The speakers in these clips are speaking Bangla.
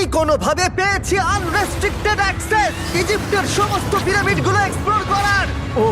আমি কোনোভাবে পেয়েছি আনরেস্ট্রিক্টেড অ্যাক্সেস ইজিপ্টের সমস্ত পিরামিডগুলো এক্সপ্লোর করার। ও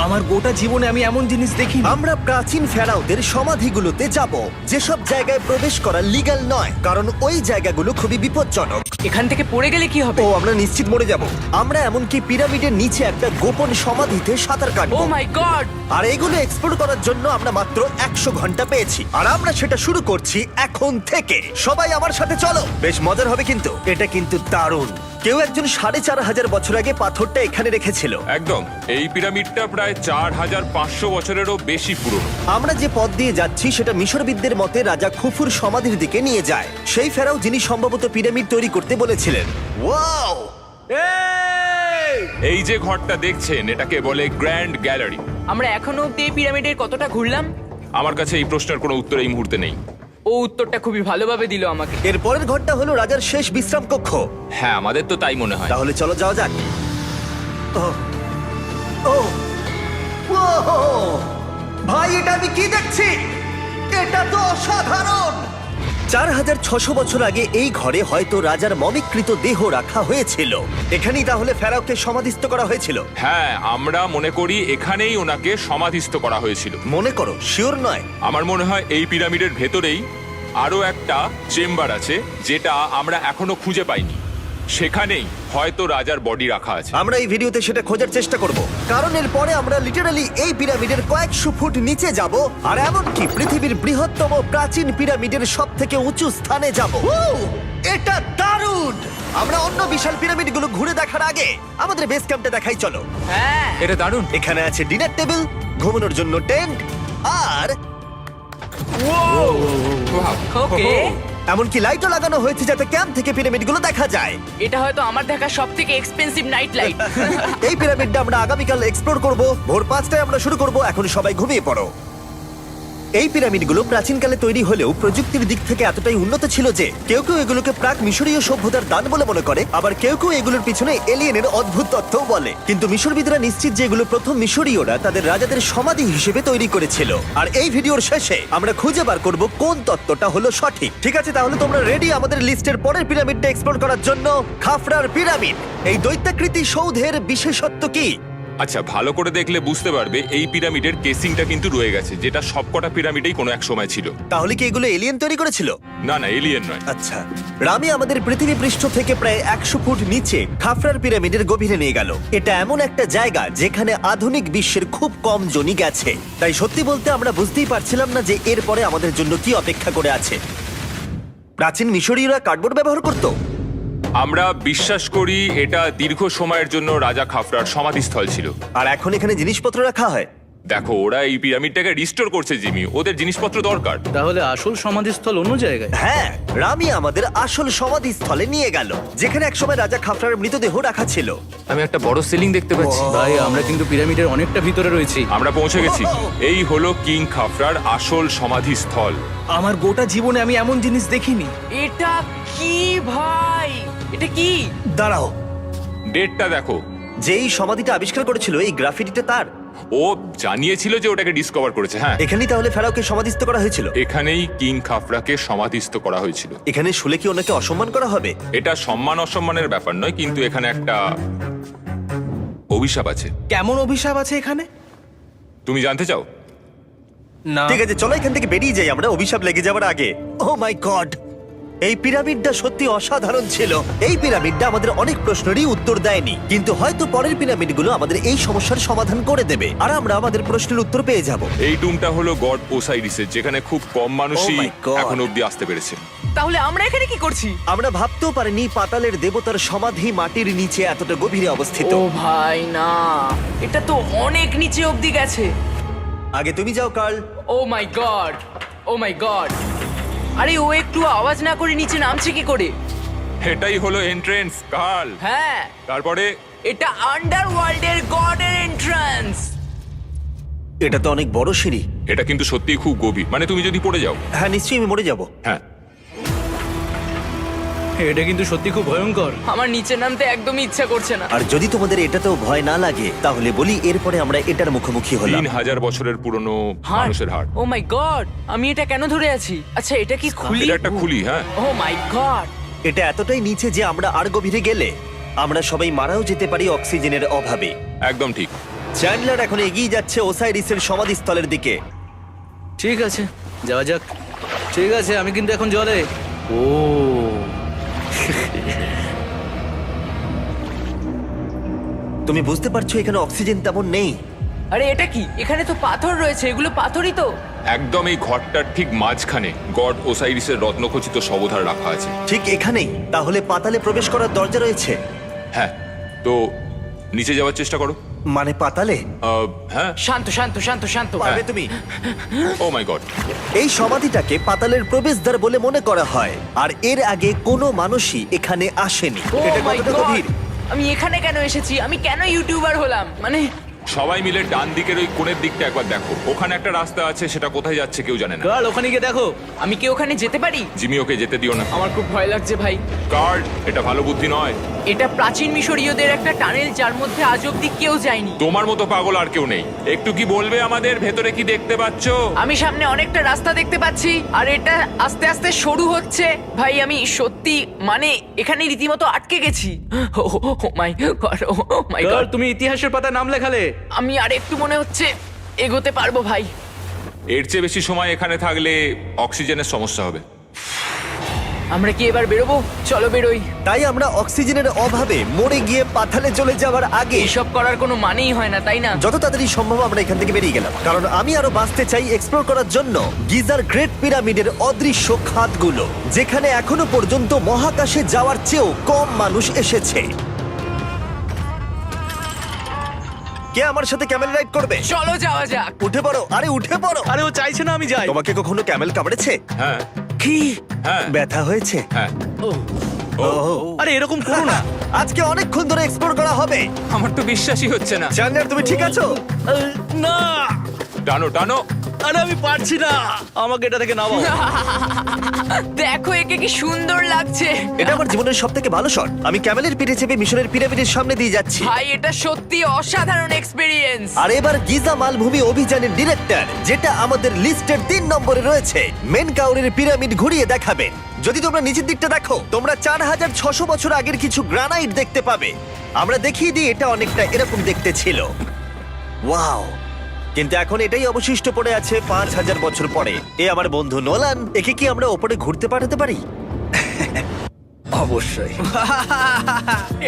আমার গোটা জীবনে আমি এমন জিনিস দেখিনি। আমরা প্রাচীন ফেরাওদের সমাধিগুলোতে যাব, যেসব জায়গায় প্রবেশ করা লিগ্যাল নয়, কারণ ওই জায়গাগুলো খুবই বিপজ্জনক। এখান থেকে পড়ে গেলে কি হবে? ও আমরা নিশ্চিত মরে যাব। আমরা এমনকি পিরামিডের নিচে একটা গোপন সমাধিতে সাঁতার ও কাটবো। মাই গড! আর এগুলো এক্সপ্লোর করার জন্য আমরা মাত্র 100 ঘন্টা পেয়েছি, আর আমরা সেটা শুরু করছি এখন থেকে। সবাই আমার সাথে চলো, বেশ মজার হবে কিন্তু। এটা কিন্তু দারুণ। কেউ একজন 4500 বছর আগে পাথরটা এখানে রেখেছিল। একদম, এই পিরামিডটা প্রায় 4500 বছরেরও বেশি পুরনো। আমরা যে পথ দিয়ে যাচ্ছি সেটা মিশরবিদদের মতে রাজা খুফুর সমাধির দিকে নিয়ে যায়, সেই ফেরাও যিনি সম্ভবত পিরামিড তৈরি করতে বলেছিলেন। ওয়াও! এই যে ঘরটা দেখছেন এটাকে বলে গ্র্যান্ড গ্যালারি। আমরা এখনো অব্দি এই পিরামিডের কতটা ঘুরলাম? আমার কাছে এই প্রশ্নের কোনো উত্তর এই মুহূর্তে নেই। ও উত্তরটা খুবই ভালোভাবে দিল আমাকে। এর পরের ঘরটা হলো রাজার শেষ বিশ্রাম কক্ষ। হ্যাঁ, আমাদের তো তাই মনে হয়। তাহলে চলো যাওয়া যাক। ওহ! ওহ! ওহো! ভাই, এটা আমি কি দেখছি? এটা তো অসাধারণ। 4600 বছর আগে এই ঘরে হয়তো রাজার মমিকৃত দেহ রাখা হয়েছিল। এখানেই তাহলে ফেরাওকে সমাধিস্থ করা হয়েছিল। হ্যাঁ, আমরা মনে করি এখানেই ওনাকে সমাধিস্থ করা হয়েছিল। মনে করো, শিওর নয়। আমার মনে হয় এই পিরামিডের ভেতরেই আরো একটা চেম্বার আছে যেটা আমরা এখনো খুঁজে পাইনি। সেখানেই হয়তো রাজার বডি রাখা আছে। আমরা এই ভিডিওতে সেটা খোঁজার চেষ্টা করব, কারণ এর পরে আমরা লিটারালি এই পিরামিডের কয়েকশো ফুট নিচে যাব, আর এমনকি পৃথিবীর বৃহত্তম প্রাচীন পিরামিডের সব থেকে উঁচু স্থানে যাব। এটা দারুণ! আমরা অন্য বিশাল পিরামিডগুলো ঘুরে দেখার আগে আমাদের বেস ক্যাম্পটা দেখাই চলো। হ্যাঁ, এটা দারুণ। এখানে আছে ডিনার টেবিল, ঘুমানোর জন্য টেন্ট, আর ওকে। এমনকি লাইটও লাগানো হয়েছে যাতে ক্যাম্প থেকে পিরামিডগুলো দেখা যায়। এটা হয়তো আমার দেখা সবথেকে এক্সপেন্সিভ নাইট লাইট। এই পিরামিডটা আমরা আগামীকাল এক্সপ্লোর করব। ভোর 5টায় আমরা শুরু করব। এখন সবাই ঘুমিয়ে পড়ো। এই পিরামিডগুলো প্রাচীনকালে তৈরি হলেও প্রযুক্তির দিক থেকে এতটাই উন্নত ছিল যে কেউ কেউ এগুলোকে প্রাক মিশরীয় সভ্যতার দান বলে মনে করে, আবার কেউ কেউ এগুলোর পিছনে এলিয়েনের অদ্ভুত তথ্যও বলে। কিন্তু মিশরবিদরা নিশ্চিত যে এগুলো প্রথম মিশরীয়রা তাদের রাজাদের সমাধি হিসেবে তৈরি করেছিল। আর এই ভিডিওর শেষে আমরা খুঁজে বার করব কোন তত্ত্বটা হলো সঠিক। ঠিক আছে, তাহলে তোমরা রেডি আমাদের লিস্টের পরের পিরামিডটা এক্সপ্লোর করার জন্য? খাফরার পিরামিড। এই দৈত্যাকৃতি সৌধের বিশেষত্ব কি? আচ্ছা, ভালো করে দেখলে বুঝতে পারবে এই পিরামিডের কেসিংটা কিন্তু রয়ে গেছে, যেটা সবকটা পিরামিডেই কোনো এক সময় ছিল। তাহলে কি এগুলো এলিয়েন তৈরি করেছিল? না না, এলিয়েন নয়। আচ্ছা, রামি আমাদের পৃথিবী পৃষ্ঠ থেকে প্রায় 100 ফুট নিচে খাফরার পিরামিডের গভীরে নিয়ে গেল। এটা এমন একটা জায়গা যেখানে আধুনিক বিশ্বের খুব কম জনই গেছে। তাই সত্যি বলতে আমরা বুঝতেই পারছিলাম না যে এরপরে আমাদের জন্য কি অপেক্ষা করে আছে। প্রাচীন মিশরীয়রা কার্ডবোর্ড ব্যবহার করত। আমরা বিশ্বাস করি এটা দীর্ঘ সময়ের জন্য রাজা খাফরার সমাধিস্থল ছিল। আর এখন এখানে জিনিসপত্র রাখা হয়। দেখো, ওরা এই পিরামিডটাকে রিস্টোর করছে জিমি, ওদের জিনিসপত্র দরকার। তাহলে আসল সমাধিস্থল অন্য জায়গায়? হ্যাঁ, রামি আমাদের আসল সমাধিস্থলে নিয়ে গেল, যেখানে একসময় রাজা খাফরার মৃতদেহ রাখা ছিল। আমি একটা বড় সিলিং দেখতে পাচ্ছি। ভাই, আমরা কিন্তু পিরামিডের অনেকটা ভিতরে রয়েছি। আমরা পৌঁছে গেছি। এই হলো কিং খাফরার আসল সমাধিস্থল। আমার গোটা জীবনে আমি এমন জিনিস দেখিনি। এটা কি ভাই? এটা কি? দাঁড়াও, ডেটটা দেখো। যেই সমাধিটা আবিষ্কার করেছিল এই গ্রাফিটিটা তার। ও জানিয়েছিল যে ওটাকে ডিসকভার করেছে। হ্যাঁ, এখানেই তাহলে ফেরাওকে সমাধিস্থ করা হয়েছিল। এখানেই কিং খাফরাকে সমাধিস্থ করা হয়েছিল। এখানে শুলে কি ওনাকে অসম্মান করা হবে? এটা সম্মান অসম্মানের ব্যাপার নয়, কিন্তু এখানে একটা অভিশাপ আছে। কেমন অভিশাপ আছে এখানে? তুমি জানতে চাও? না। ঠিক আছে, চলো এখান থেকে বেরিয়ে যাই আমরা অভিশাপ লেগে যাওয়ার আগে। ও মাই গড, এই পিরামিডটা সত্যি অসাধারণ ছিল। এই পিরামিডটা আমাদের অনেক প্রশ্নেরই উত্তর দেয়নি, কিন্তু হয়তো পরের পিরামিডগুলো আমাদের এই সমস্যার সমাধান করে দেবে, আর আমরা আমাদের প্রশ্নের উত্তর পেয়ে যাব। এই টুমটা হলো গড ওসাইরিসের, যেখানে খুব কম মানুষই Oh my God! এখন অব্দি আসতে পেরেছে। তাহলে আমরা এখানে কি করছি? আমরা ভাবতেও পারিনি পাতালের দেবতার সমাধি মাটির নিচে এতটা গভীরে অবস্থিত। ও ভাই না, এটা তো অনেক নিচে অব্দি গেছে। আগে তুমি যাও কার্ল। ও মাই গড, ও মাই গড! আরে ও একটু আওয়াজ না করে নিচে নামছে কি করে? এটাই হলো এন্ট্রেন্স, কাল। হ্যাঁ, তারপরে এটা আন্ডারওয়ার্ল্ডের গডের এন্ট্রান্স। এটা তো অনেক বড় সিঁড়ি। এটা কিন্তু সত্যিই খুব গভীর, মানে তুমি যদি পড়ে যাও। হ্যাঁ, নিশ্চয়ই আমি মরে যাব। হ্যাঁ, এটা কিন্তু সত্যি খুব ভয়ঙ্কর। আমার নিচে নামতে একদমই ইচ্ছা করছে না। আর যদি তোমাদের এটাতেও ভয় না লাগে তাহলে বলি এরপরে আমরা এটার মুখোমুখি হলাম। 3000 বছরের পুরনো হার্ট, মানুষের হাড়। ও মাই গড! আমি এটা কেন ধরে আছি? আচ্ছা, এটা কি খুলি? এটা একটা খুলি। হ্যাঁ, ও মাই গড! এটা এতটাই নিচে যে আমরা আর গভীরে গেলে আমরা সবাই মারাও যেতে পারি অক্সিজেনের অভাবে। একদম ঠিক। চ্যান্ডলার এখন এগিয়ে যাচ্ছে ওসাইরিসের সমাধিস্থলের দিকে। ঠিক আছে, যাওয়া যাক। ঠিক আছে, আমি কিন্তু এখন জলে। ও তুমি বুঝতে পারছো এখানে অক্সিজেন তেমন নেই। আরে এটা কি? এখানে তো পাথর রয়েছে, এগুলো পাথরই তো। একদম এই ঘরটার ঠিক মাঝখানে গড ওসাইরিসের রত্নখচিত শবধার রাখা আছে। ঠিক এখানেই তাহলে পাতালে প্রবেশ করার দরজা রয়েছে? হ্যাঁ, তো নিচে যাওয়ার চেষ্টা করো। মানে পাতালে? হ্যাঁ। শান্ত শান্ত শান্ত শান্ত। পারবে তুমি? ও মাই গড। এই সমাধিটাকে পাতালের প্রবেশদ্বার বলে মনে করা হয়, আর এর আগে কোনো মানুষই এখানে আসেনি। Oh এটা my কতটা God! গভীর? আমি এখানে কেন এসেছি? আমি কেন ইউটিউবার হলাম? মানে সবাই মিলে ডান দিকের ওই কোণের দিকটা একবার দেখো। ওখানে একটা রাস্তা আছে, সেটা কোথায় যাচ্ছে কেউ জানে না। কাল ওখানে গিয়ে দেখো। আমি কি ওখানে যেতে পারি? জিমি, ওকে যেতে দিও না। আমার খুব ভয় লাগছে ভাই। কার্ড, এটা ভালো বুদ্ধি নয়। এটা প্রাচীন মিশরীয়দের একটা টানেল যার মধ্যে আজ অব্দি কেউ যায়নি। তোমার মতো পাগল আর কেউ নেই। একটু কি বলবে আমাদের ভেতরে কি দেখতে পাচ্ছো? আমি সামনে অনেকটা রাস্তা দেখতে পাচ্ছি, আর এটা আস্তে আস্তে সরু হচ্ছে। ভাই আমি সত্যি মানে এখানে রীতিমতো আটকে গেছি। ও মাই গড, ও মাই কাল, গড। তুমি ইতিহাসের পাতায় নাম লেখালে। আমি আর একটু মনে হচ্ছে এগোতে পারবো ভাই। এর চেয়ে বেশি সময় এখানে থাকলে অক্সিজেনের সমস্যা হবে। আমরা কি এবার বেরোবো? চলো বেরোই। তাই আমরা অক্সিজেনের অভাবে মরে গিয়ে পাতালে চলে যাওয়ার আগে এসব করার কোনো মানেই হয় না, তাই না? যত তাড়াতাড়ি সম্ভব আমরা এখান থেকে বেরিয়ে গেলাম, কারণ আমি আরো বাঁচতে চাই এক্সপ্লোর করার জন্য গিজার গ্রেট পিরামিডের অদৃশ্য খাতগুলো, যেখানে এখনো পর্যন্ত মহাকাশে যাওয়ার চেয়েও কম মানুষ এসেছে। কে আমার সাথে ক্যামেল রাইড করবে? চলো যাওয়া যাক। উঠে পড়ো, আরে উঠে পড়ো। আরে ও চাইছে না আমি যাই। তোমাকে কখনো ক্যামেল কামড়েছে? হ্যাঁ কি হ্যাঁ ব্যথা হয়েছে? হ্যাঁ। আরে এরকম করো না। আজকে অনেকক্ষণ ধরে এক্সপ্লোর করা হবে। আমার তো বিশ্বাসই হচ্ছে না। জানলার তুমি ঠিক আছো? না, টানো টানো। আরে আমি পারছি না, আমাকে এটা থেকে নামাও। দেখো একে কি সুন্দর লাগছে। এটা আমার জীবনের সব থেকে ভালো শট। আমি ক্যামেলের পিঠে চেপে মিশরের পিরামিডের সামনে দিয়ে যাচ্ছি। ভাই এটা সত্যি অসাধারণ এক্সপেরিয়েন্স। আর এবার গিজা মালভূমি অভিযানের ডিরেক্টর, যেটা আমাদের লিস্টের 3 নম্বরে রয়েছে, মেন কাউরের পিরামিড ঘুরিয়ে দেখাবেন। যদি তোমরা নিচের দিকটা দেখো, তোমরা 4600 বছর আগের কিছু গ্রানাইট দেখতে পাবে। আমরা দেখিয়ে দিই, এটা অনেকটা এরকম দেখতে ছিল। ওয়াও! কিন্তু এখন এটাই অবশিষ্ট পড়ে আছে 5000 বছর পরে। এ আমার বন্ধু নোলান, একে কি আমরা ওপরে ঘুরতে পাঠাতে পারি? অবশ্যই।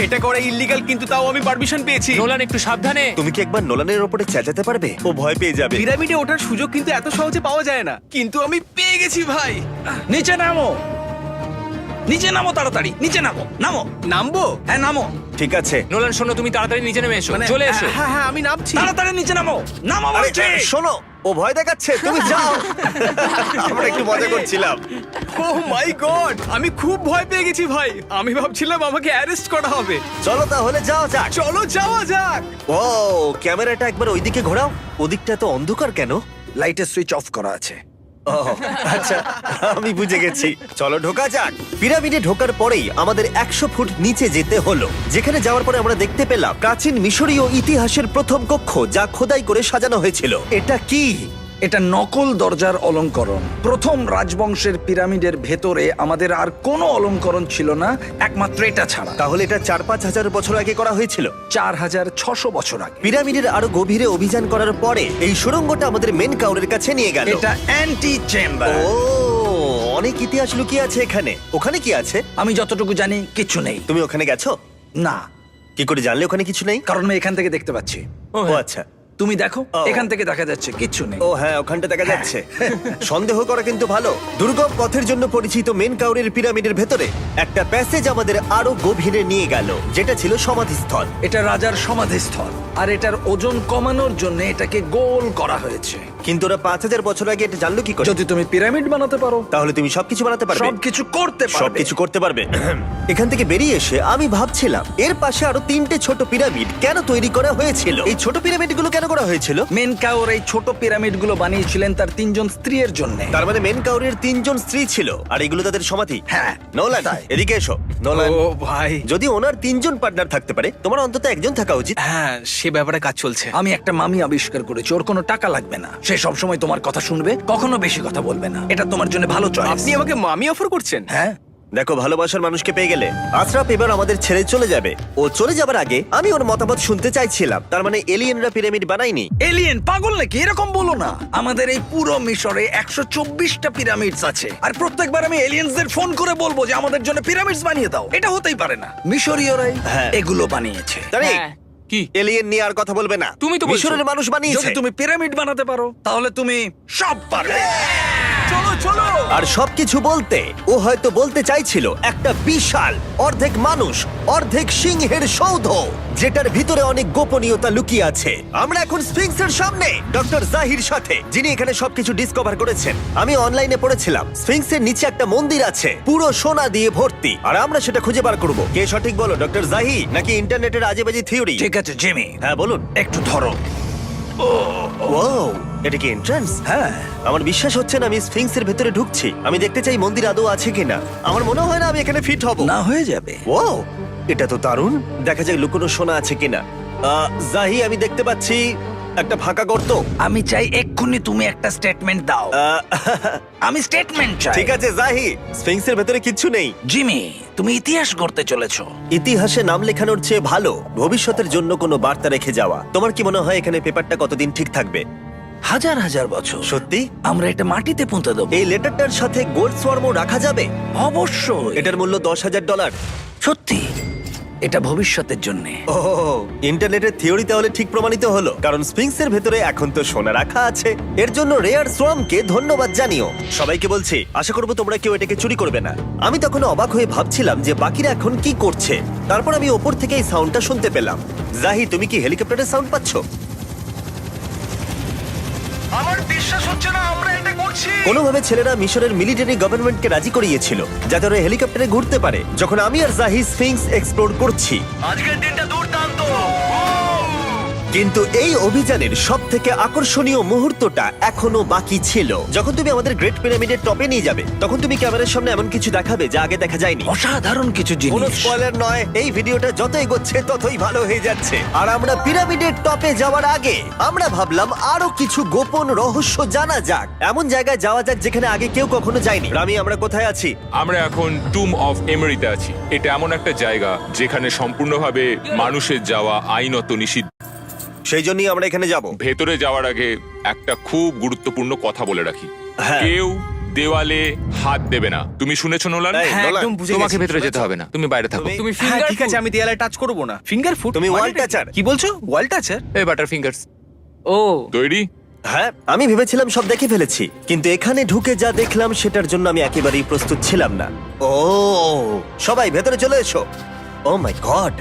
এটা করা ইল্লিগাল, কিন্তু তাও আমি পারমিশন পেয়েছি। নোলান একটু সাবধানে। তুমি কি একবার নোলানের ওপরে চেঁচাতে পারবে? ও ভয় পেয়ে যাবে। পিরামিডে ওঠার সুযোগ কিন্তু এত সহজে পাওয়া যায় না, কিন্তু আমি পেয়ে গেছি ভাই। নিচে নামো, নিচে নামো, তাড়াতাড়ি নিচে নামো, নামো। নামবো? হ্যাঁ নামো, ঠিক আছে। নোলান শোনো, তুমি তাড়াতাড়ি নিচে নেমে এসো। চলে এসো। হ্যাঁ হ্যাঁ, আমি নামছি। তাড়াতাড়ি নিচে নামো, নামো আরে বলছি। শোনো, ও ভয় দেখাচ্ছে, তুমি যাও। আমরা একটু মজা করছিলাম। ও মাই গড, আমি খুব ভয় পেয়ে গেছি ভাই। আমি ভাবছিলাম আমাকে অ্যারেস্ট করা হবে। চলো তাহলে যাও যাক। চলো যাওয়া যাক। ও ক্যামেরাটা একবার ওইদিকে ঘোরাও। ওদিকটা তো অন্ধকার কেন? লাইটের সুইচ অফ করা আছে। ও আচ্ছা, আমি বুঝে গেছি। চলো ঢোকা যাক। পিরামিডে ঢোকার পরেই আমাদের 100 ফুট নিচে যেতে হলো, যেখানে যাওয়ার পরে আমরা দেখতে পেলাম প্রাচীন মিশরীয় ইতিহাসের প্রথম কক্ষ, যা খোদাই করে সাজানো হয়েছিল। এটা কি? এটা নকল দরজার অলঙ্করণ। প্রথম রাজবংশের পিরামিডের ভেতরে আমাদের আর কোনো অলঙ্করণ ছিল না, একমাত্র এটা ছাড়া। তাহলে এটা 4-5 হাজার বছর আগে করা হয়েছিল। 4600 বছর আগে। পিরামিডের আরো গভীরে অভিযান করার পরে এই সুড়ঙ্গটা আমাদের মেন কাউরের কাছে নিয়ে গেল। এটা অ্যান্টি চেম্বার। ও অনেক ইতিহাস লুকিয়ে আছে এখানে। ওখানে কি আছে? আমি যতটুকু জানি কিছু নেই। তুমি ওখানে গেছো? না, কি করে জানলে ওখানে কিছু নেই? কারণ আমি এখান থেকে দেখতে পাচ্ছি। ও আচ্ছা। তুমি দেখো, ও। এখান থেকে দেখা যাচ্ছে কিচ্ছু নেই। ও হ্যাঁ, ওখানটা দেখা যাচ্ছে। সন্দেহ করা কিন্তু ভালো। দুর্গম পথের জন্য পরিচিত মেন কাউরের পিরামিডের ভেতরে একটা প্যাসেজ আমাদের আরো গভীরে নিয়ে গেল, যেটা ছিল সমাধিস্থল। এটা রাজার সমাধিস্থল, আর এটার ওজন কমানোর জন্য এটাকে গোল করা হয়েছে। কিন্তু ওরা 5000 বছর আগে এটা জানলো কি করে? যদি তুমি পিরামিড বানাতে পারো, তাহলে তুমি সবকিছু বানাতে পারবে। সবকিছু করতে পারবে। সবকিছু করতে পারবে। এখান থেকে বেরিয়ে এসে আমি ভাবছিলাম, এর পাশে আরো 3টে ছোট পিরামিড কেন তৈরি করা হয়েছিল? এই ছোট পিরামিডগুলো কেন করা হয়েছিল? মেনকাওর এই ছোট পিরামিডগুলো বানিয়েছিলেন তার 3 জন স্ত্রীর জন্য। তার মানে মেন কাউরের 3 জন স্ত্রী ছিল, আর এগুলো তাদের সমাধি। হ্যাঁ, নোলান, তাই। এদিকে এসো। নোলান, ও ভাই, যদি ওনার 3 জন পার্টনার থাকতে পারে, তোমার অন্তত একজন থাকা উচিত। হ্যাঁ সে ব্যাপারে কাজ চলছে। আমি একটা মামি আবিষ্কার করেছি, ওর কোনো টাকা লাগবে না। সে সব সময় তোমার কথা শুনবে, কখনো বেশি কথা বলবে না। এটা তোমার জন্য ভালো চয়েস। আপনি আমাকে মামি অফার করছেন? হ্যাঁ, দেখো, ভালোবাসার মানুষকে পেয়ে গেলে আশরাফ এবার আমাদের ছেড়ে চলে যাবে। ও চলে যাবার আগে আমি ওর মতামত শুনতে চাইছিলাম। তার মানে এলিয়েনরা পিরামিড বানায়নি? এলিয়েন পাগল নাকি? এরকম বলো না। আমাদের এই পুরো মিশরে 124টা পিরামিডস আছে, আর প্রত্যেকবার আমি এলিয়েন্সদের ফোন করে বলবো যে আমাদের জন্য পিরামিডস বানিয়ে দাও। এটা হতেই পারে না। মিশরীয়রাই হ্যাঁ। এগুলো বানিয়েছে। তারিক, হ্যাঁ। কি? এলিয়েন নিয়ে আর কথা বলবে না। তুমি তো বলছো। মিশরের মানুষ বানিয়েছে। যদি তুমি পিরামিড বানাতে পারো তাহলে তুমি সব পারবে। চলো চলো। আর সবকিছু বলতে ও হয়তো বলতে চাইছিল একটা বিশাল অর্ধেক মানুষ অর্ধেক সিংহের সৌধ, যেটার ভিতরে অনেক গোপনীয়তা লুকিয়ে আছে। আমরা এখন স্ফিংসের সামনে ডক্টর জাহির সাথে, যিনি এখানে সবকিছু ডিসকভার করেছেন। আমি অনলাইনে পড়েছিলাম স্ফিংসের নিচে একটা মন্দির আছে পুরো সোনা দিয়ে ভর্তি, আর আমরা সেটা খুঁজে বার করব। কে সঠিক বলো, ডক্টর জাহি নাকি ইন্টারনেটের আজেবাজি থিওরি? ঠিক আছে জিমি, হ্যাঁ বলুন। একটু ধরো। ও, এটা কি এন্ট্রান্স? হ্যাঁ, আমার বিশ্বাস হচ্ছে না আমি স্ফিংসের ভেতরে ঢুকছি। আমি দেখতে চাই মন্দির আদৌ আছে কিনা। আমার মনে হয় না আমি এখানে ফিট হব। না হয়ে যাবে। ও, এটা তো দারুণ। দেখা যাক লুকোনো সোনা আছে কিনা। জাহি, আমি দেখতে পাচ্ছি একটা ফাঁকা গর্ত। আমি চাই এক্ষুনি তুমি একটা স্টেটমেন্ট দাও। আহ, আমি স্টেটমেন্ট চাই। ঠিক আছে জাহি, স্ফিংসের ভেতরে কিচ্ছু নেই। জিমি, তুমি ইতিহাস করতে চলেছো। ইতিহাসে নাম লেখানোর চেয়ে ভালো ভবিষ্যতের জন্য কোনো বার্তা রেখে যাওয়া। তোমার কি মনে হয় এখানে পেপারটা কতদিন ঠিক থাকবে? হাজার হাজার বছর। সত্যি? আমরা এটা মাটিতে পুঁতে দেবো। এই লেটারটার সাথে গোল্ড সোয়ার্মও রাখা যাবে? অবশ্যই। এটার মূল্য $10,000। সত্যি, এটা ভবিষ্যতের জন্য। ও, ইন্টারনেটের থিওরি তাহলে ঠিক প্রমাণিত হলো, কারণ স্ফিংসের ভেতরে এখন তো সোনা রাখা আছে। এর জন্য রেয়ার সোয়ামকে ধন্যবাদ জানিও। সবাইকে বলছি, আশা করবো তোমরা কেউ এটাকে চুরি করবে না। আমি তখন অবাক হয়ে ভাবছিলাম যে বাকিরা এখন কি করছে। তারপর আমি ওপর থেকে এই সাউন্ডটা শুনতে পেলাম। জাহি, তুমি কি হেলিকপ্টারের সাউন্ড পাচ্ছ? আমার বিশ্বাস হচ্ছে না আমরা এটা করছি। কোনোভাবে ছেলেরা মিশরের মিলিটারি গভর্নমেন্টকে রাজি করিয়েছিল যাতে ওরা হেলিকপ্টারে ঘুরতে পারে যখন আমি আর জাহি স্ফিংস এক্সপ্লোর করছি। আজকের দিনটা দুর্দান্ত। কিন্তু এই অভিযানের সব থেকে আকর্ষণীয় মুহূর্তটা এখনো বাকি ছিল। যখন তুমি আমাদের গ্রেট পিরামিডের টপে নিয়ে যাবে তখন তুমি ক্যামেরার সামনে এমন কিছু দেখাবে যা আগে দেখা যায়নি। অসাধারণ কিছু কোনো জিনিস। স্পয়লার নয়, এই ভিডিওটা যত এগোচ্ছে ততই ভালো হয়ে যাচ্ছে। আর আমরা পিরামিডের টপে যাওয়ার আগে আমরা ভাবলাম আরো কিছু গোপন রহস্য জানা যাক। এমন জায়গায় যাওয়া যাক যেখানে আগে কেউ কখনো যায়নি। রামি, আমরা কোথায় আছি? আমরা এখন টুম অফ এমেরিতে আছি। এটা এমন একটা জায়গা যেখানে সম্পূর্ণভাবে মানুষের যাওয়া আইনত নিষিদ্ধ। সেই জন্যই আমরা এখানে যাব। ভেতরে যাওয়ার আগে একটা খুব গুরুত্বপূর্ণ কথা বলে রাখি, হ্যাঁ। কেউ দেওয়ালে হাত দেবে না। তুমি শুনেছো নোলান? এই, হ্যাঁ, নোলান, একদম বুঝে তোমাকে গেছি। ভেতরে যেতে হবে না, তুমি বাইরে থাকো। তুমি- তুমি হ্যাঁ, ফিঙ্গার ঠিক ঠিক আছে, আমি দেয়ালে টাচ করব না। ফিঙ্গার ফুড তুমি wall toucher। কি বলছো? ওয়াল টাচার? এই বাটার ফিঙ্গারস। ও তৈরি? হ্যাঁ, আমি ভেবেছিলাম সব দেখে ফেলেছি, কিন্তু এখানে ঢুকে যা দেখলাম সেটার জন্য আমি একেবারেই প্রস্তুত ছিলাম না। ও, সবাই ভেতরে চলে এসো। ও মাই গড,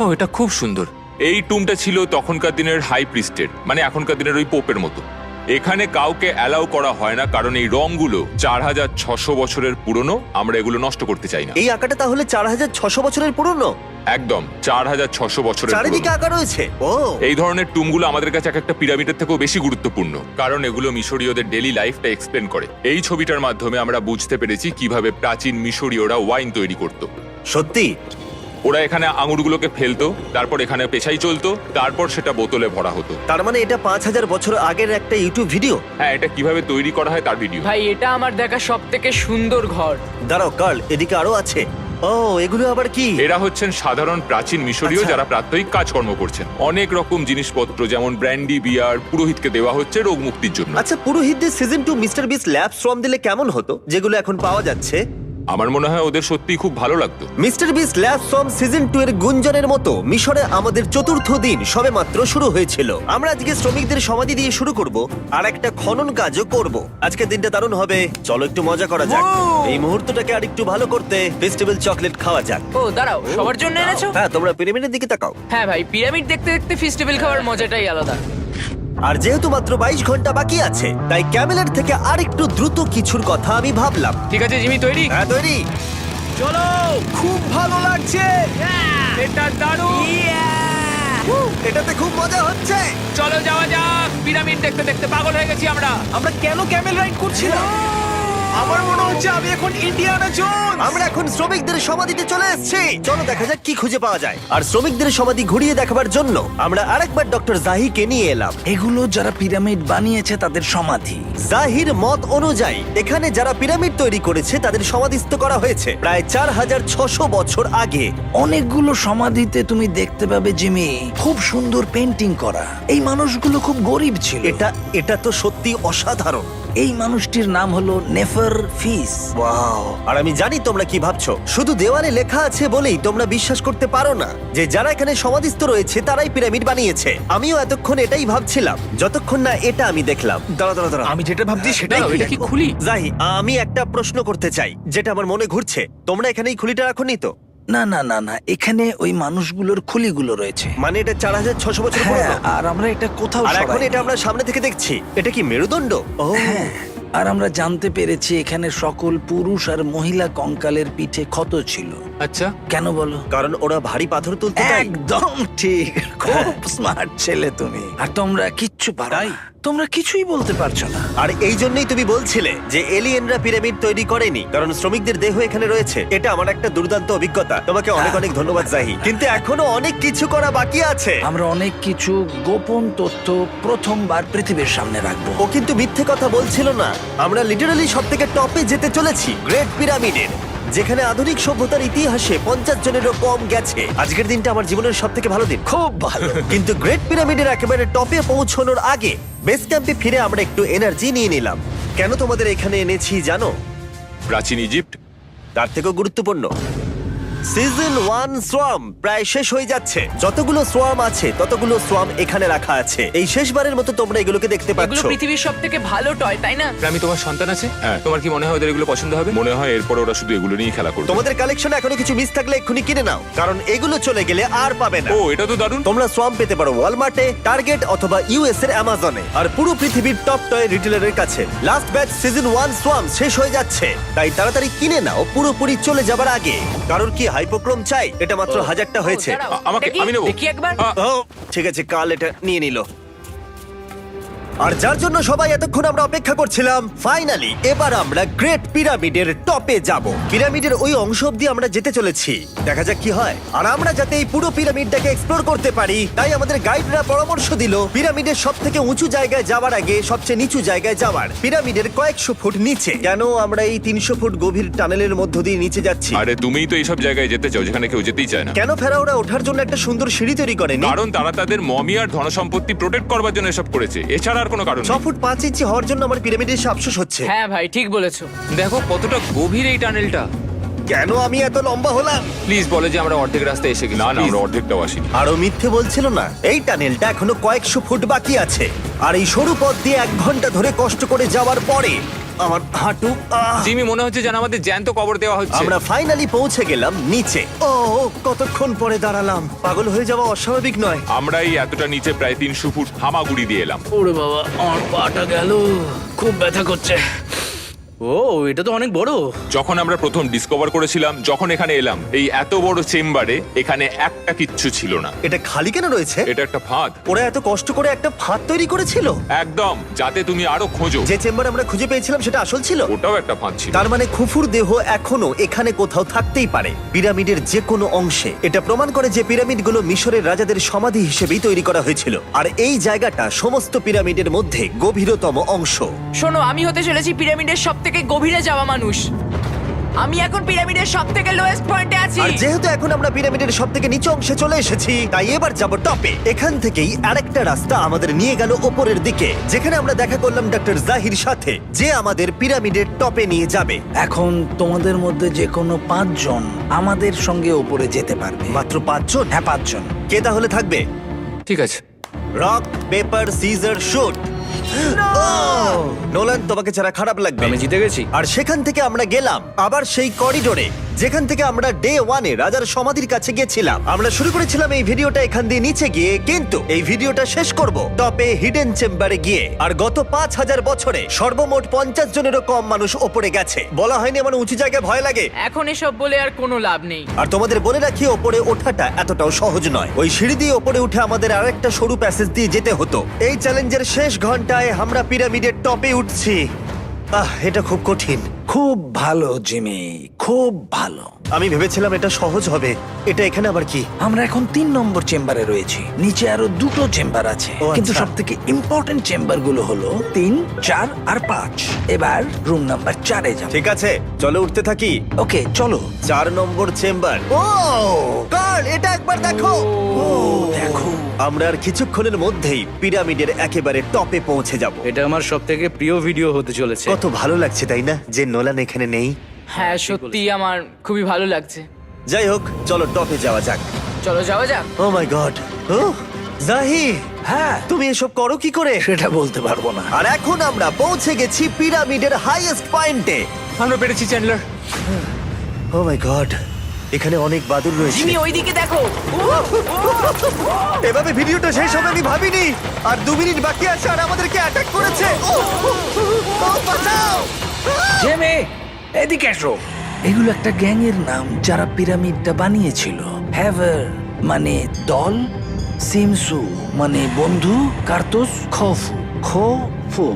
ও, এটা খুব সুন্দর। এই টুমটা ছিল তখনকার দিনের হাই প্রিস্টের, মানে এখনকার দিনের ওই পোপের মতো। এখানে কাউকে অ্যালাউ করা হয় না, কারণ এই রংগুলো 4600 বছরের পুরনো। আমরা এগুলো নষ্ট করতে চাই না। এই আঁকাটা তাহলে 4600 বছরের পুরনো? একদম 4600 বছরের চারিদিকে পুরনো। আঁকা রয়েছে। ও, এই ধরনের টুমগুলো আমাদের কাছে এক একটা পিরামিডের থেকেও বেশি গুরুত্বপূর্ণ, কারণ এগুলো মিশরীয়দের ডেইলি লাইফটা এক্সপ্লেন করে। এই ছবিটার মাধ্যমে আমরা বুঝতে পেরেছি কিভাবে প্রাচীন মিশরীয়রা ওয়াইন তৈরি করত। সত্যি? ওরা এখানে আঙুরগুলোকে ফেলতো, তারপর এখানে পেশাই চলতো, তারপর সেটা বোতলে ভরা হতো। তার মানে এটা 5000 বছর আগের একটা ইউটিউব ভিডিও? হ্যাঁ, এটা কিভাবে তৈরি করা হয় তার ভিডিও। ভাই, এটা আমার দেখা সব থেকে সুন্দর ঘর। দাঁড়াও কার্ল, এদিকে আরো আছে। ও, এগুলো আবার কি? এরা হচ্ছেন সাধারণ প্রাচীন মিশরীয় আচ্ছা। যারা প্রাত্যহিক কাজকর্ম করছেন। অনেক রকম জিনিসপত্র যেমন ব্র্যান্ডি, বিয়ার পুরোহিতকে দেওয়া হচ্ছে রোগ মুক্তির জন্য। আচ্ছা, পুরোহিতদের সিজন 2 মিস্টার বিস ল্যাব শ্রম দিলে কেমন হতো, যেগুলো এখন পাওয়া যাচ্ছে? আমার মনে হয় ওদের সত্যিই খুব ভালো লাগতো। মিস্টার বিস ল্যাব শ্রম সিজন 2 এর গুঞ্জনের মতো মিশরে আমাদের চতুর্থ দিন সবেমাত্র শুরু হয়েছিল। আমরা আজকে শ্রমিকদের সমাধি দিয়ে শুরু করব আর একটা খনন কাজও করব। আজকের দিনটা দারুণ হবে, চলো একটু মজা করা যাক। এই মুহূর্তটাকে আর একটু ভালো করতে ফেস্টিভ্যাল চকলেট খাওয়া যাক। ও দাঁড়াও, সবার জন্য এনেছো? হ্যাঁ, তোমরা পিরামিডের দিকে তাকাও। হ্যাঁ ভাই, পিরামিড দেখতে দেখতে ফেস্টিভ্যাল খাওয়ার মজাটাই আলাদা। আর যেহেতু মাত্র 22 ঘন্টা বাকি আছে তাই ক্যামেলের থেকে আরেকটু দ্রুত কিছুর কথা আমি ভাবলাম। ঠিক আছে জিমি, তৈরি? হ্যাঁ, তৈরি। চলো, খুব ভালো লাগছে। এটা দারুণ। এটাতে খুব মজা হচ্ছে। চলো যাওয়া যাক। পিরামিড দেখতে দেখতে পাগল হয়ে গেছি আমরা। আমরা কেন ক্যামেল রাইড করছিলাম? আমার মনে হচ্ছে আমি এখন ইন্ডিয়ানা জোনস। আমরা এখন শ্রমিকদের সমাধিতে চলে এসেছি। চলো দেখা যাক কি খুঁজে পাওয়া যায়। আর শ্রমিকদের সমাধি ঘুরিয়ে দেখাবার জন্য আমরা আরেকবার ডক্টর জাহিকে নিয়ে এলাম। এগুলো যারা পিরামিড বানিয়েছে তাদের সমাধি। জাহির মত অনুযায়ী এখানে যারা পিরামিড তৈরি করেছে তাদের সমাধিস্থ করা হয়েছে প্রায় 4600 বছর আগে। অনেকগুলো সমাধিতে তুমি দেখতে পাবে জিমি খুব সুন্দর পেন্টিং করা। এই মানুষগুলো খুব গরিব ছিল। এটা তো সত্যি অসাধারণ। এই মানুষটির নাম হলো নেফার ফিস। ওয়াও! আর আমি জানি তোমরা কি ভাবছো। শুধু দেওয়ালে লেখা আছে বলেই তোমরা বিশ্বাস করতে পারো না যে যারা এখানে সমাধিস্থ রয়েছে তারাই পিরামিড বানিয়েছে। আমিও এতক্ষণ এটাই ভাবছিলাম যতক্ষণ না এটা আমি দেখলাম। দাঁড়া। আমি যেটা ভাবছি সেটাই এটা কি খুলি? জাহি, আমি একটা প্রশ্ন করতে চাই যেটা আমার মনে ঘুরছে। তোমরা এখানে এই খুলিটা রাখোনি তো? না, এখানে ওই মানুষগুলোর খুলিগুলো রয়েছে। মানে এটা 4600 বছর হ্যাঁ, পুরনো। আর আমরা এটা কোথাও আর এখন সরাইনি। এটা আমরা সামনে থেকে দেখছি। এটা কি মেরুদণ্ড? ও হ্যাঁ, আর আমরা জানতে পেরেছি এখানে সকল পুরুষ আর মহিলা কঙ্কালের পিঠে ক্ষত ছিল। আচ্ছা, কেন বলো? কারণ ওরা ভারী পাথর তুলতে তাই। একদম ঠিক, খুব স্মার্ট ছেলে তুমি। আর তোমরা কিচ্ছু পারো না। তোমরা কিছুই বলতে পারছো না। আর এই জন্যই তুমি বলছিলে যে এলিয়েনরা পিরামিড তৈরি করেনি কারণ শ্রমিকদের দেহ এখানে রয়েছে। এটা আমার একটা দুর্দান্ত অভিজ্ঞতা। তোমাকে অনেক অনেক ধন্যবাদ জাহি। কিন্তু এখনো অনেক কিছু করা বাকি আছে। আমরা অনেক কিছু গোপন তথ্য প্রথমবার পৃথিবীর সামনে রাখবো। ও কিন্তু মিথ্যে কথা বলছিল না। আমরা লিটারালি সব থেকে টপে যেতে চলেছি, গ্রেট পিরামিডের, যেখানে আধুনিক সভ্যতার ইতিহাসে 50 জনেরও কম গেছে। আজকের দিনটা আমার জীবনের সব থেকে ভালো দিন। খুব ভালো। কিন্তু গ্রেট পিরামিডের একেবারে টপে পৌঁছানোর আগে বেস ক্যাম্পে ফিরে আমরা একটু এনার্জি নিয়ে নিলাম। কেন তোমাদের এখানে এনেছি জানো? প্রাচীন ইজিপ্ট। তার থেকেও গুরুত্বপূর্ণ, সিজন 1 সোয়াম প্রায় শেষ হয়ে যাচ্ছে। যতগুলো সোয়াম আছে ততগুলো সোয়াম এখানে রাখা আছে। এই শেষবারের মতো তোমরা এগুলোকে দেখতে এগুলো পাচ্ছ। পৃথিবীর সব থেকে ভালো টয়, তাই না? আমি তোমার সন্তান আছে, হ্যাঁ। তোমার কি মনে হয় ওদের এগুলো পছন্দ হবে? মনে হয় এরপর ওরা শুধু এগুলো নিয়ে খেলা করবে। তোমাদের কালেকশনে এখনো কিছু মিস থাকলে এক্ষুনি কিনে নাও, কারণ এগুলো চলে গেলে আর পাবে না। ও, এটা তো দারুণ। তোমরা সোয়াম পেতে পারো ওয়ালমার্টে, টার্গেট অথবা ইউএস এর অ্যামাজনে, আর পুরো পৃথিবীর টপ টয় রিটেলারের কাছে। লাস্ট ব্যাচ সিজন 1 সোয়াম শেষ হয়ে যাচ্ছে, তাই তাড়াতাড়ি কিনে নাও পুরোপুরি চলে যাবার আগে। কারণ কি হাইপোক্রোম চাই? এটা মাত্র 1000টা হয়েছে। দাঁড়াও, আমাকে- এটা কি? আমি নেবো। দেখি একবার। ও ঠিক আছে, কাল এটা নিয়ে নিল। আর যার জন্য সবাই এতক্ষণ আমরা অপেক্ষা করছিলাম, ফাইনালি এবার আমরা গ্রেট পিরামিডের টপে যাব। পিরামিডের ওই অংশ অব্দি আমরা যেতে চলেছি, দেখা যাক কি হয়। আর আমরা যাতে এই পুরো পিরামিডটাকে এক্সপ্লোর করতে পারি, তাই আমাদের গাইডরা পরামর্শ দিল পিরামিডের সব থেকে উঁচু জায়গায় যাওয়ার আগে সবচেয়ে নিচু জায়গায় যাওয়ার, পিরামিডের কয়েকশো ফুট নিচে। কেন আমরা এই 300 ফুট গভীর টানেলের মধ্য দিয়ে নিচে যাচ্ছি? আরে তুমিই তো এইসব জায়গায় যেতে চাও যেখানে কেউ যেতেই চায় না। কেন ফেরাওরা ওঠার জন্য একটা সুন্দর সিঁড়ি তৈরি করেনি? কারণ তারা তাদের মমি আর ধনসম্পত্তি প্রোটেক্ট করবার জন্য এসব করেছে, এছাড়া আর কোনো কারণ 6 নেই। ফুট 5 ইঞ্চি হওয়ার জন্য আমার পিরামিডের এসে আফসোস হচ্ছে। হ্যাঁ ভাই, ঠিক বলেছো। দেখো কতটা গভীর এই টানেলটা। কেন আমি এত লম্বা হলাম? প্লিজ বলে যে আমরা অর্ধেক রাস্তায় এসে গেছি। না, আমরা অর্ধেকটাও আসিনি। আরো মিথ্যে বলছিল না। এই টানেলটা এখনো কয়েকশো ফুট বাকি আছে, আর এই সরু পথ দিয়ে 1 ঘন্টা ধরে কষ্ট করে যাওয়ার পরে আমার হাঁটু জিমি, মনে হচ্ছে যেন আমাদের জ্যান্ত কবর দেওয়া হচ্ছে। আমরা ফাইনালি পৌঁছে গেলাম নিচে। ও কতক্ষণ পরে দাঁড়ালাম, পাগল হয়ে যাওয়া অস্বাভাবিক নয়। আমরা এই এতটা নিচে প্রায় 300 ফুট হামাগুড়ি দিয়ে এলাম। ওরে বাবা, আমার পাটা গেল, খুব ব্যথা করছে। ও, এটা তো অনেক বড়। যখন আমরা প্রথম ডিসকভার করেছিলাম, যখন এখানে এলাম, এই এত বড় চেম্বারে এখানে একটা কিচ্ছু ছিল না। এটা খালি কেন রয়েছে? এটা একটা ফাঁদ। ওরা এত কষ্ট করে একটা ফাঁদ তৈরি করেছিল একদম, যাতে তুমি আরো খোঁজো। যে চেম্বার আমরা খুঁজে পেয়েছিলাম সেটা আসল ছিল। ওটাও একটা ফাঁদ ছিল। তার মানে খুফুর দেহ এখনো এখানে কোথাও থাকতেই পারে, পিরামিডের যে কোনো অংশে। এটা প্রমাণ করে যে পিরামিডগুলো মিশরের রাজাদের সমাধি হিসেবেই তৈরি করা হয়েছিল, আর এই জায়গাটা সমস্ত পিরামিডের মধ্যে গভীরতম অংশ। শোনো, আমি হতে চলেছি পিরামিডের সব থেকে গভীরে যাওয়া মানুষ। আমি এখন পিরামিডের সব থেকে লোয়েস্ট পয়েন্টে আছি। আর যেহেতু এখন আমরা পিরামিডের সব থেকে নিচু অংশে চলে এসেছি, তাই এবার যাব টপে। এখান থেকেই আরেকটা রাস্তা আমাদের নিয়ে গেল ওপরের দিকে, যেখানে আমরা দেখা করলাম ডক্টর জাহির সাথে, যে আমাদের পিরামিডের টপে নিয়ে যাবে। এখন তোমাদের মধ্যে যে কোনো 5 জন আমাদের সঙ্গে উপরে যেতে পারবে। মাত্র 5 জন? হ্যাঁ, 5 জন। কে তাহলে থাকবে? ঠিক আছে। Rock paper scissor shoot. Nolan, তোমাকে ছাড়া খারাপ লাগবে। আমি জিতে গেছি। আর সেখান থেকে আমরা গেলাম আবার সেই করিডোরে যেখান থেকে আমরা ডে 1-এ রাজার সমাধির কাছে গেছিলাম। আমরা শুরু করেছিলাম এই ভিডিওটা এখান দিয়ে নিচে গিয়ে, কিন্তু এই ভিডিওটা শেষ করব টপে হিডেন চেম্বারে গিয়ে। আর গত 5000 বছরে সর্বমোট 50 জনেরও কম মানুষ ওপরে গেছে। বলা হয়নি আমার উঁচু জায়গায় ভয় লাগে। এখন এসব বলে আর কোনো লাভ নেই। আর তোমাদের বলে রাখি, ওপরে ওঠাটা এতটাও সহজ নয়। ওই সিঁড়ি দিয়ে ওপরে উঠে আমাদের আরেকটা সরু প্যাসেজ দিয়ে যেতে হতো। এই চ্যালেঞ্জের শেষ ঘন্টায় আমরা পিরামিডের টপে উঠছি। এটা খুব কঠিন। খুব ভালো জিমি, খুব ভালো। আমি ভেবেছিলাম এটা সহজ হবে। এটা এখানে আবার কি? আমরা এখন 3 নম্বর চেম্বারে রয়েছি। নিচে আরো 2টো চেম্বার আছে, ও, কিন্তু আচ্ছা। সব থেকে ইম্পর্টেন্ট চেম্বার গুলো হলো 3, 4 আর 5। এবার রুম নাম্বার 4-এ যাবো। ঠিক আছে, চলো উঠতে থাকি। ওকে চলো। 4 নম্বর চেম্বার। ও কার্ল, এটা একবার দেখো। দেখো, আমরা আর কিছুক্ষণের মধ্যেই পিরামিডের একেবারে টপে পৌঁছে যাব। এটা আমার সব থেকে প্রিয় ভিডিও হতে চলেছে। কত ভালো লাগছে তাই না, যে নোলান এখানে নেই। হ্যাঁ সত্যি আমার খুবই ভালো লাগছে। যাই হোক, চলো টপে যাওয়া যাক। চলো যাওয়া যাক। ও মাই গড, ও জাহি, হ্যাঁ তুমি এসব করো কি করে? সেটা বলতে পারবো না। আর এখন আমরা পৌঁছে গেছি পিরামিডের হাইয়েস্ট পয়েন্টে। আমরা পেরেছি চ্যান্ডলার। ও মাই গড, এখানে অনেক বাদুড় রয়েছে। জিমি ওইদিকে দেখো। এভাবে ভিডিওটা শেষ হবে আমি ভাবিনি। আর 2 মিনিট বাকি আছে আর আমাদেরকে অ্যাটাক করেছে। ও, বাঁচাও! জেমে, এদিকে এসো। এগুলো একটা গ্যাং এর নাম যারা পিরামিডটা বানিয়েছিল। হ্যাভার মানে দল, সিমসু মানে বন্ধু, কার্তুস খোফু।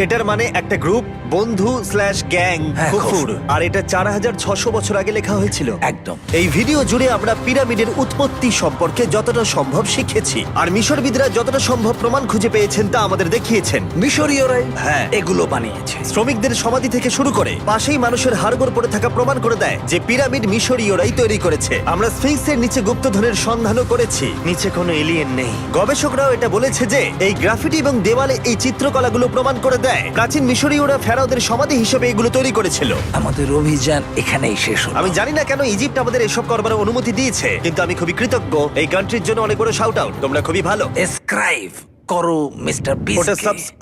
এটার মানে একটা গ্রুপ, বন্ধু স্ল্যাশ গ্যাং, হ্যাঁ, কুকুর। খুফুর। আর এটা 4600 বছর আগে লেখা হয়েছিল। একদম। এই ভিডিও জুড়ে আমরা পিরামিডের উৎপত্তি সম্পর্কে যতটা সম্ভব শিখেছি, আর মিশরবিদরা যতটা সম্ভব প্রমাণ খুঁজে পেয়েছেন তা আমাদের দেখিয়েছেন। মিশরীয়রাই হ্যাঁ। এগুলো বানিয়েছে। শ্রমিকদের সমাধি থেকে শুরু করে পাশেই মানুষের হাড়গোড় পড়ে থাকা প্রমাণ করে দেয় যে পিরামিড মিশরীয়রাই তৈরি করেছে। আমরা স্ফিংসের নিচে গুপ্তধনের সন্ধানও করেছি, নিচে কোনো এলিয়েন নেই। গবেষকরাও এটা বলেছে যে এই গ্রাফিটি এবং দেওয়ালে এই চিত্রকলাগুলো প্রমাণ করে দেয় প্রাচীন মিশরীয়রা ফেরাওদের সমাধি হিসেবে এগুলো তৈরি করেছিল। আমাদের অভিযান এখানেই শেষ হলো। আমি জানি না কেন ইজিপ্ট আমাদের এসব করবার অনুমতি দিয়েছে, কিন্তু আমি খুবই কৃতজ্ঞ। এই কান্ট্রির জন্য অনেক বড় শাউট আউট, তোমরা খুবই ভালো। এসক্রাইব করো মিস্টার ওটা বিস্ট।